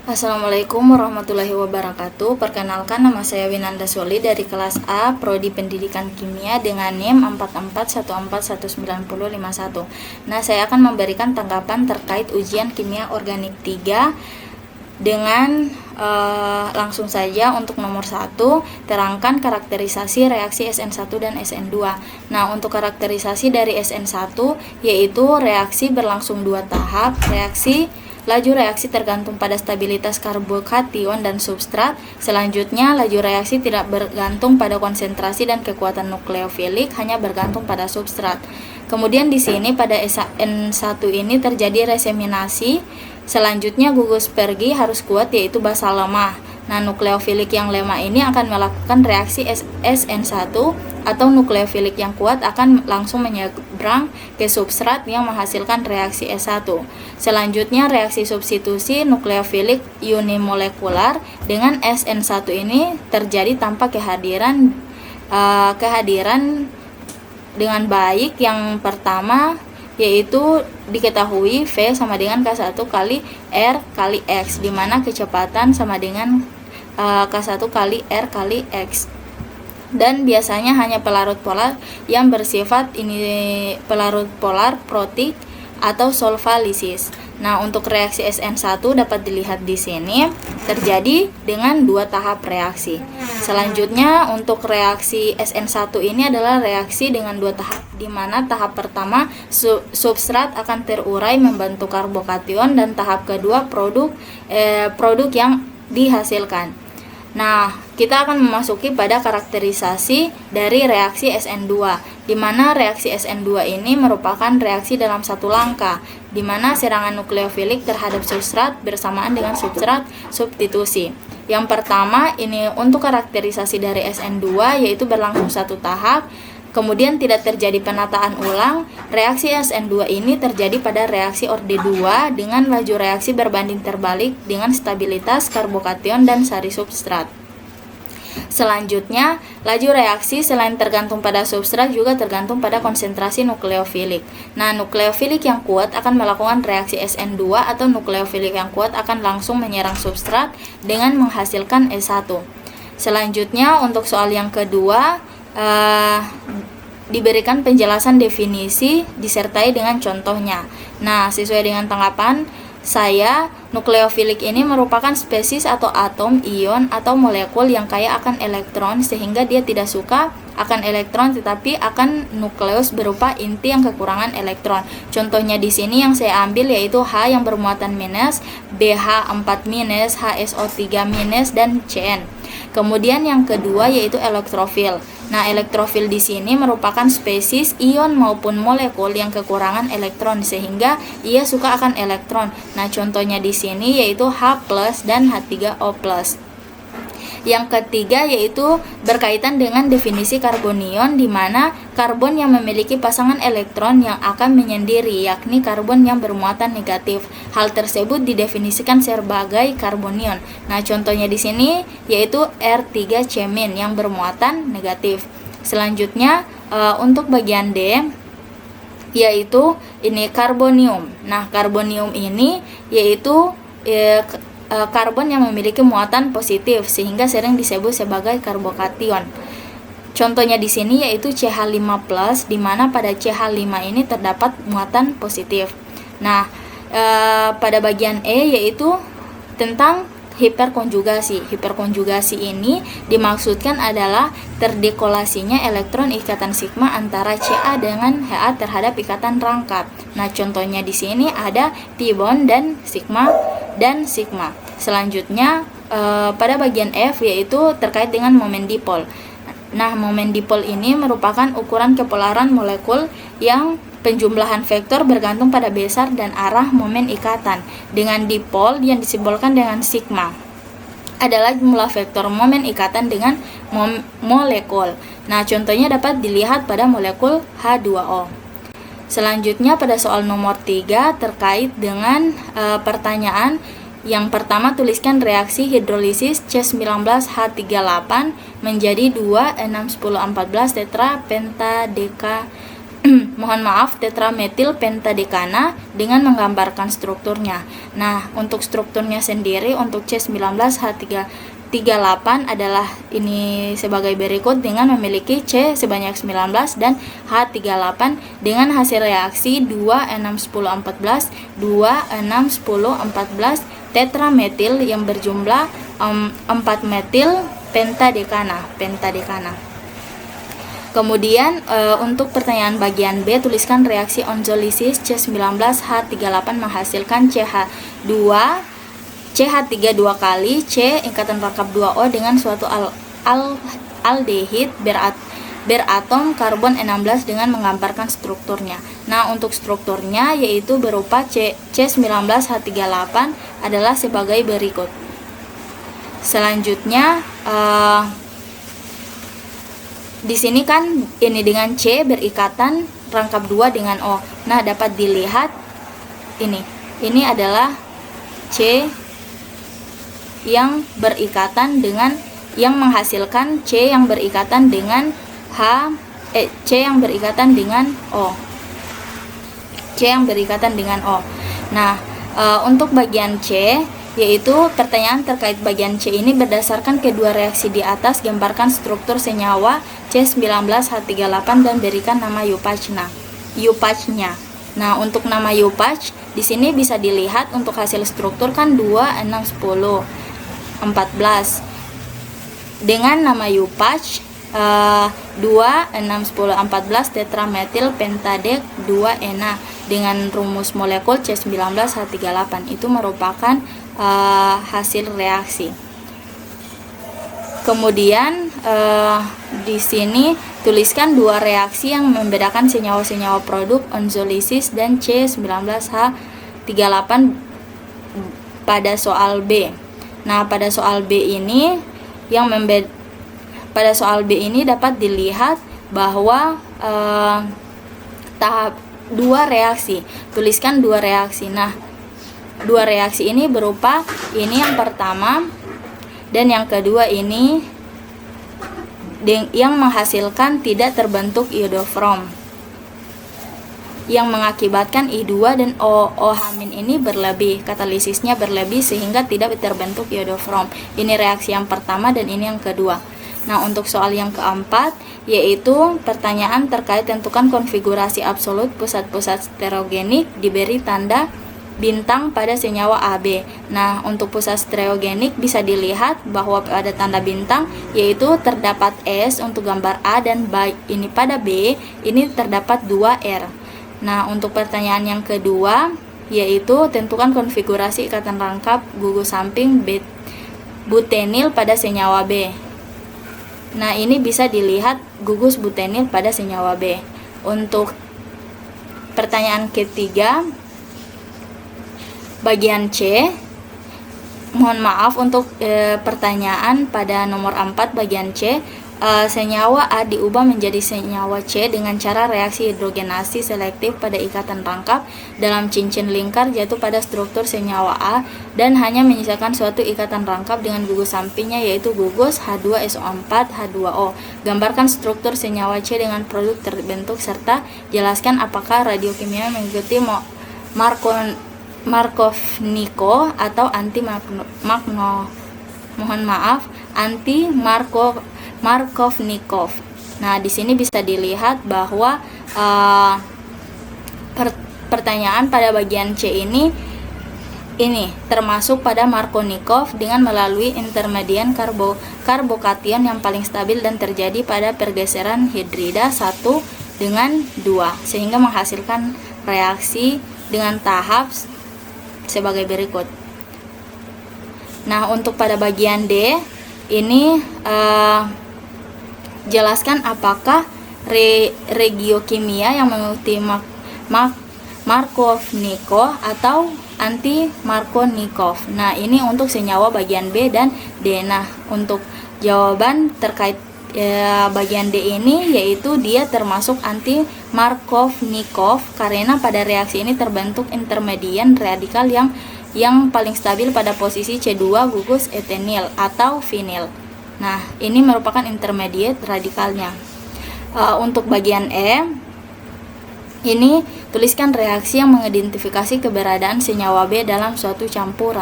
Assalamualaikum warahmatullahi wabarakatuh. Perkenalkan, nama saya Winanda Soli dari kelas A, Prodi Pendidikan Kimia dengan NIM 44141951. Nah, saya akan memberikan tanggapan terkait ujian kimia organik 3 dengan langsung saja. Untuk nomor 1, terangkan karakterisasi reaksi SN1 dan SN2. Nah, untuk karakterisasi dari SN1 yaitu reaksi berlangsung 2 tahap, laju reaksi tergantung pada stabilitas karbokation dan substrat. Selanjutnya, laju reaksi tidak bergantung pada konsentrasi dan kekuatan nukleofilik, hanya bergantung pada substrat. Kemudian di sini pada SN1 ini terjadi reseminasi. Selanjutnya gugus Pergi harus kuat, yaitu basa lemah. Nah, nukleofilik yang lemah ini akan melakukan reaksi SN1, atau nukleofilik yang kuat akan langsung menyeberang ke substrat yang menghasilkan reaksi S1. Selanjutnya, reaksi substitusi nukleofilik unimolekular dengan SN1 ini terjadi tanpa kehadiran dengan baik. Yang pertama yaitu diketahui V sama dengan K1 kali R kali X, di mana kecepatan sama dengan K1 kali R kali X. Dan biasanya hanya pelarut polar yang bersifat pelarut polar protik atau solvalisis. Nah, untuk reaksi SN1 dapat dilihat di sini terjadi dengan 2 tahap reaksi. Selanjutnya, untuk reaksi SN1 ini adalah reaksi dengan 2 tahap, di mana tahap pertama substrat akan terurai membantu karbokation, dan tahap kedua produk yang dihasilkan. Nah, kita akan memasuki pada karakterisasi dari reaksi SN2, di mana reaksi SN2 ini merupakan reaksi dalam satu langkah, di mana serangan nukleofilik terhadap substrat bersamaan dengan substrat substitusi. Yang pertama ini untuk karakterisasi dari SN2 yaitu berlangsung 1 tahap, kemudian tidak terjadi penataan ulang. Reaksi SN2 ini terjadi pada reaksi orde 2 dengan laju reaksi berbanding terbalik dengan stabilitas karbokation dan sari substrat. Selanjutnya, laju reaksi selain tergantung pada substrat juga tergantung pada konsentrasi nukleofilik. Nah, nukleofilik yang kuat akan melakukan reaksi SN2, atau nukleofilik yang kuat akan langsung menyerang substrat dengan menghasilkan S1. Selanjutnya, untuk soal yang kedua, diberikan penjelasan definisi disertai dengan contohnya. Nah, sesuai dengan tanggapan saya, nukleofilik ini merupakan spesies atau atom, ion, atau molekul yang kaya akan elektron, sehingga dia tidak suka akan elektron tetapi akan nukleus berupa inti yang kekurangan elektron. Contohnya di sini yang saya ambil yaitu H yang bermuatan minus, BH4 minus, HSO3 minus, dan Cn. Kemudian yang kedua yaitu elektrofil. Nah, elektrofil di sini merupakan spesies ion maupun molekul yang kekurangan elektron, sehingga ia suka akan elektron. Nah, contohnya di sini yaitu H+ dan H3O+. Yang ketiga yaitu berkaitan dengan definisi karbonion, di mana karbon yang memiliki pasangan elektron yang akan menyendiri, yakni karbon yang bermuatan negatif. Hal tersebut didefinisikan sebagai karbonion. Nah, contohnya di sini yaitu R3C- yang bermuatan negatif. Selanjutnya untuk bagian D yaitu ini karbonium. Nah, karbonium ini yaitu karbon yang memiliki muatan positif sehingga sering disebut sebagai karbokation. Contohnya di sini yaitu CH5+, di mana pada CH5 ini terdapat muatan positif. Nah, pada bagian E yaitu tentang hiperkonjugasi. Hiperkonjugasi ini dimaksudkan adalah terdekolasinya elektron ikatan sigma antara Ca dengan Ha terhadap ikatan rangkap. Nah, contohnya di sini ada pi-bond dan sigma. Selanjutnya pada bagian F yaitu terkait dengan momen dipol. Nah, momen dipol ini merupakan ukuran kepolaran molekul yang penjumlahan vektor bergantung pada besar dan arah momen ikatan. Dengan dipol yang disimbolkan dengan sigma adalah jumlah vektor momen ikatan dengan molekul. Nah, contohnya dapat dilihat pada molekul H2O. Selanjutnya pada soal nomor 3 terkait dengan pertanyaan. Yang pertama, tuliskan reaksi hidrolisis C19H38 menjadi 2,6,10,14 tetrapentadeka mohon maaf, tetrametil pentadekana dengan menggambarkan strukturnya. Nah, untuk strukturnya sendiri untuk C19H38 adalah ini sebagai berikut dengan memiliki C sebanyak 19 dan H38 dengan hasil reaksi 2,6,10,14 2,6,10,14 tetrametil yang berjumlah 4 metil pentadekana. Kemudian untuk pertanyaan bagian B, tuliskan reaksi enzolisis C19H38 menghasilkan CH3 dua kali C ikatan rangkap 2O dengan suatu aldehid beratom karbon 16 dengan menggambarkan strukturnya. Nah, untuk strukturnya yaitu berupa C19H38 adalah sebagai berikut. Selanjutnya di sini kan ini dengan C berikatan rangkap 2 dengan O. Nah, dapat dilihat ini adalah C yang berikatan dengan yang menghasilkan C yang berikatan dengan C yang berikatan dengan O. C yang berikatan dengan O. Nah, untuk bagian C yaitu pertanyaan terkait bagian C ini berdasarkan kedua reaksi di atas, gambarkan struktur senyawa C19H38 dan berikan nama UPACH-nya. Nah, untuk nama UPACH di sini bisa dilihat untuk hasil struktur kan 2, 6, 10, 14. Dengan nama UPACH 2, 6, 10, 14 tetrametil pentadek 2-ena dengan rumus molekul C19H38 itu merupakan hasil reaksi. Kemudian di sini tuliskan dua reaksi yang membedakan senyawa-senyawa produk enzolisis dan C19H38 pada soal B. Nah, pada soal B ini pada soal B ini dapat dilihat bahwa tahap dua reaksi. Tuliskan dua reaksi. Nah, dua reaksi ini berupa ini yang pertama dan yang kedua ini yang menghasilkan tidak terbentuk iodoform yang mengakibatkan I2 dan OH- ini berlebih, katalisisnya berlebih sehingga tidak terbentuk iodoform. Ini reaksi yang pertama dan ini yang kedua. Nah, untuk soal yang keempat yaitu pertanyaan terkait tentukan konfigurasi absolut pusat-pusat stereogenik diberi tanda bintang pada senyawa AB. Nah, untuk pusat stereogenik bisa dilihat bahwa pada tanda bintang yaitu terdapat S untuk gambar A dan ini pada B ini terdapat 2R. Nah, untuk pertanyaan yang kedua yaitu tentukan konfigurasi ikatan rangkap gugus samping butenil pada senyawa B. Nah, ini bisa dilihat gugus butenil pada senyawa B. Untuk pertanyaan ketiga bagian C, mohon maaf untuk pertanyaan pada nomor 4 bagian C, senyawa A diubah menjadi senyawa C dengan cara reaksi hidrogenasi selektif pada ikatan rangkap dalam cincin lingkar jatuh pada struktur senyawa A dan hanya menyisakan suatu ikatan rangkap dengan gugus sampingnya yaitu gugus H2SO4 H2O. Gambarkan struktur senyawa C dengan produk terbentuk serta jelaskan apakah radiokimia mengikuti Markovnikov atau anti Markovnikov. Nah, di sini bisa dilihat bahwa pertanyaan pada bagian C ini termasuk pada Markovnikov dengan melalui intermedian karbokation yang paling stabil dan terjadi pada pergeseran hidrida 1 dengan 2 sehingga menghasilkan reaksi dengan tahap sebagai berikut. Nah, untuk pada bagian D ini jelaskan apakah regiokimia yang mengikuti Markovnikov atau anti Markovnikov. Nah, ini untuk senyawa bagian B dan D. Nah, untuk jawaban terkait bagian D ini yaitu dia termasuk anti Markovnikov karena pada reaksi ini terbentuk intermedian radikal yang paling stabil pada posisi C2 gugus etenil atau vinil. Nah, ini merupakan intermediate radikalnya. Untuk bagian E Ini tuliskan reaksi yang mengidentifikasi keberadaan senyawa B dalam suatu campuran.